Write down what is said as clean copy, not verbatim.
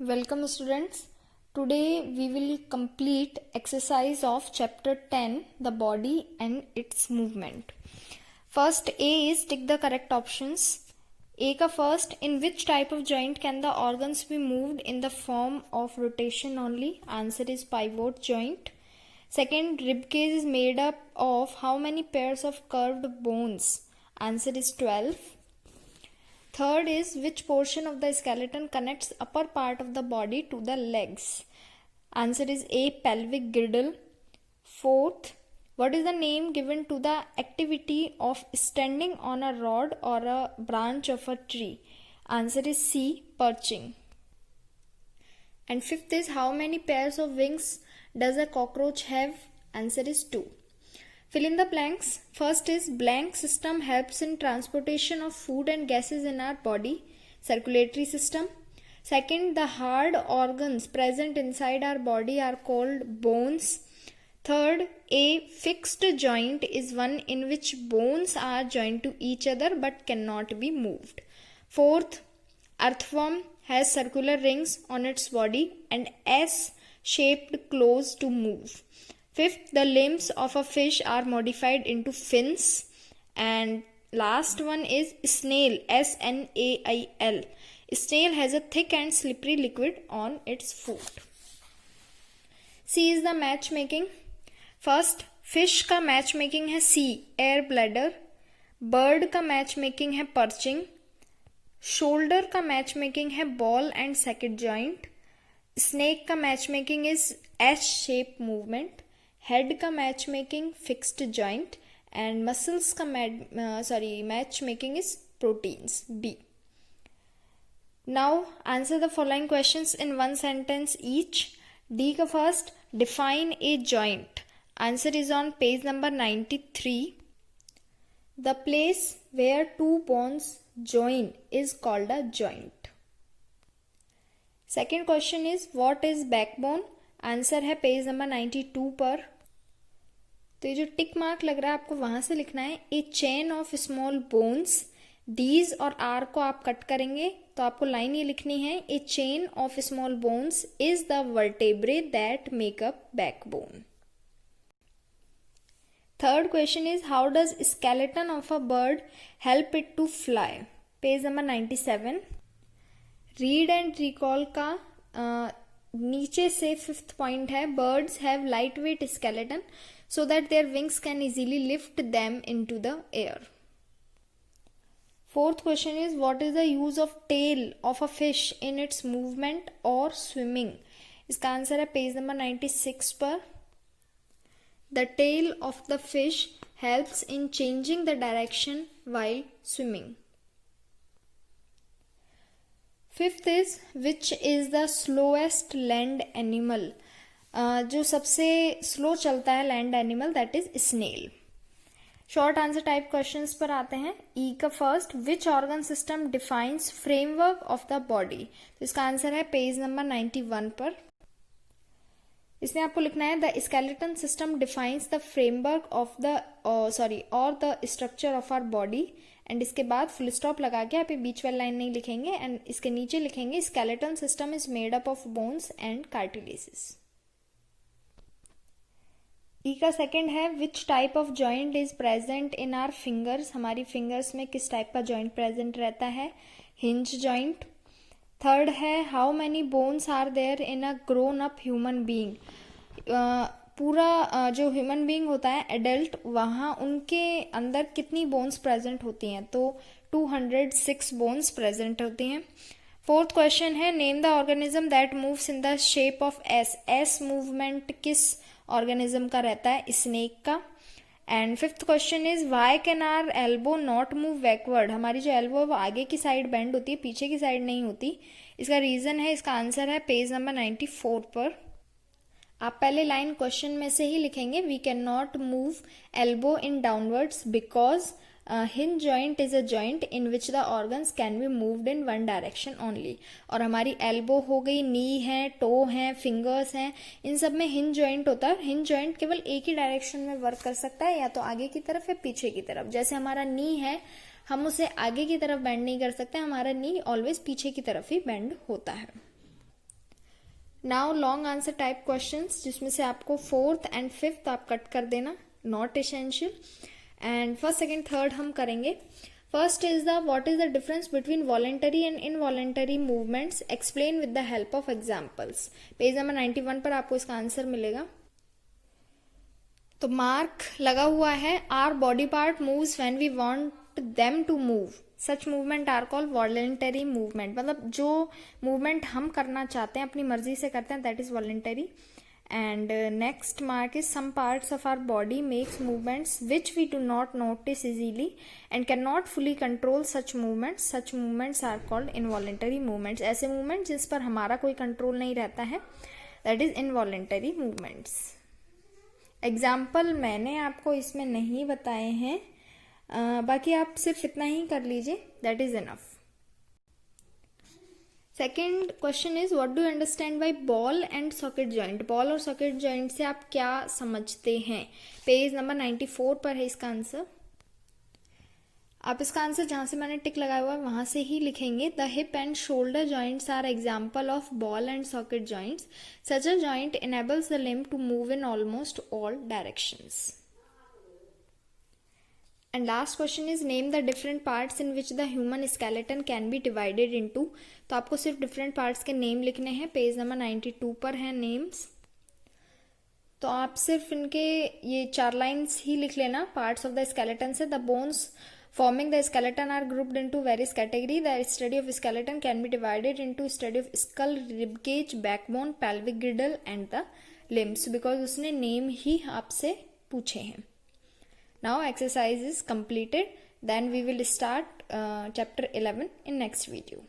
Welcome students. Today we will complete exercise of chapter 10, the body and its movement. First A is tick the correct options. A का first, in which type of joint can the organs be moved in the form of rotation only? Answer is pivot joint. Second, rib cage is made up of how many pairs of curved bones? Answer is 12. Third is, which portion of the skeleton connects upper part of the body to the legs? Answer is A, pelvic girdle. Fourth, what is the name given to the activity of standing on a rod or a branch of a tree? Answer is C, perching. And fifth is, how many pairs of wings does a cockroach have? Answer is 2. Fill in the blanks. First is, blank system helps in transportation of food and gases in our body. Circulatory system. Second, the hard organs present inside our body are called bones. Third, a fixed joint is one in which bones are joined to each other but cannot be moved. Fourth, earthworm has circular rings on its body and S-shaped claws to move. Fifth, the limbs of a fish are modified into fins. And last one is snail, S-N-A-I-L. Snail has a thick and slippery liquid on its foot. C is the matchmaking. First, fish का matchmaking है C, air bladder. Bird का matchmaking है perching. Shoulder का matchmaking है ball and socket joint. Snake का matchmaking is S-shape movement. Head का match making fixed joint and muscles का match making is proteins B. Now answer the following questions in one sentence each. D का first, define a joint. Answer is on page number 93. The place where two bones join is called a joint. Second question is, what is backbone. Answer है page number 92 पर. तो ये जो tick mark लग रहा है आपको वहां से लिखना है a chain of small bones. These और आर को आप कट करेंगे तो आपको लाइन ये लिखनी है, a chain of small bones is the vertebrae that make up backbone. Third question is, how does skeleton of a bird help it to fly. Page number 97. Read and recall का नीचे से fifth point है, birds have light weight skeleton so that their wings can easily lift them into the air. Fourth question is, what is the use of tail of a fish in its movement or swimming. इसका answer है page number 96 पर. The tail of the fish helps in changing the direction while swimming. Fifth is, which is the slowest land animal. जो सबसे slow चलता है land animal that is snail. Short answer type questions पर आते हैं. E का first, which organ system defines framework of the body. तो इसका आंसर है पेज नंबर 91 पर. इसमें आपको लिखना है, the skeleton system defines the framework of the और the structure of our body. And इसके बाद फुल स्टॉप लगा के आप ये बीच वाली लाइन नहीं लिखेंगे एंड इसके नीचे लिखेंगे, skeleton system is made up of bones and cartilages. E का सेकेंड है, which type of joint is present in our fingers. हमारी फिंगर्स में किस टाइप का जॉइंट प्रेजेंट रहता है, हिंज जॉइंट. थर्ड है, how many bones are there in a grown up human being. पूरा जो ह्यूमन बीइंग होता है एडल्ट, वहाँ उनके अंदर कितनी बोन्स प्रेजेंट होती हैं. तो 206 बोन्स प्रेजेंट होती हैं. फोर्थ क्वेश्चन है, name the organism that moves in the shape of S. S movement किस ऑर्गेनिज्म का रहता है, स्नेक का. And fifth question is, why can our elbow not move backward. हमारी जो एल्बो है वो आगे की साइड बेंड होती है, पीछे की साइड नहीं होती. इसका रीजन है, इसका आंसर है पेज नंबर 94 पर. आप पहले लाइन क्वेश्चन में से ही लिखेंगे, we can not move elbow in downwards because hinge joint is a joint in which the organs can be moved in one direction only. और हमारी एल्बो हो गई, नी है, टो है, फिंगर्स हैं, इन सब में हिंज जॉइंट होता है. हिंज जॉइंट केवल एक ही डायरेक्शन में वर्क कर सकता है, या तो आगे की तरफ या पीछे की तरफ. जैसे हमारा नी है, हम उसे आगे की तरफ बेंड नहीं कर सकते, हमारा नी ऑलवेज पीछे की तरफ ही बेंड होता है. Now long answer type questions, जिसमें से आपको 4th एंड 5th आप कट कर देना, not essential, and first second third हम करेंगे. First is the what is the difference between voluntary and involuntary movements, explain with the help of examples. Page number 91 पर आपको इसका आंसर मिलेगा. तो मार्क लगा हुआ है, our body part moves when we want them to move, such movement are called voluntary movement. मतलब जो मूवमेंट हम करना चाहते हैं, अपनी मर्जी से करते हैं, that is voluntary. And next mark is some parts of our body makes movements which we do not notice easily and can not fully control such movements are called involuntary movements. ऐसे movement जिस पर हमारा कोई control नहीं रहता है, that is involuntary movements. Example मैंने आपको इसमें नहीं बताए हैं, बाकी आप सिर्फ इतना ही कर लीजिए, that is enough. Second question is what do you understand by ball and socket joint. Ball और सॉकेट जॉइंट से आप क्या समझते हैं. पेज नंबर 94 पर है इसका आंसर. आप इसका आंसर जहां से मैंने टिक लगाया हुआ है वहां से ही लिखेंगे. The hip and shoulder joints are example of ball and socket joints. Such a joint enables the limb to move in almost all directions. And last question is name the different parts in which the human skeleton can be divided into. तो आपको सिर्फ different parts के name लिखने हैं. Page number 92 पर है names. तो आप सिर्फ इनके ये 4 लाइन्स ही लिख लेना. पार्ट्स ऑफ द स्केलेटन से the bones forming the skeleton are grouped into various categories. The study of skeleton can be divided into study of skull, ribcage, backbone, pelvic girdle and the limbs, because उसने name ही आपसे पूछे हैं. Now exercise is completed. Then we will start chapter 11 in next video.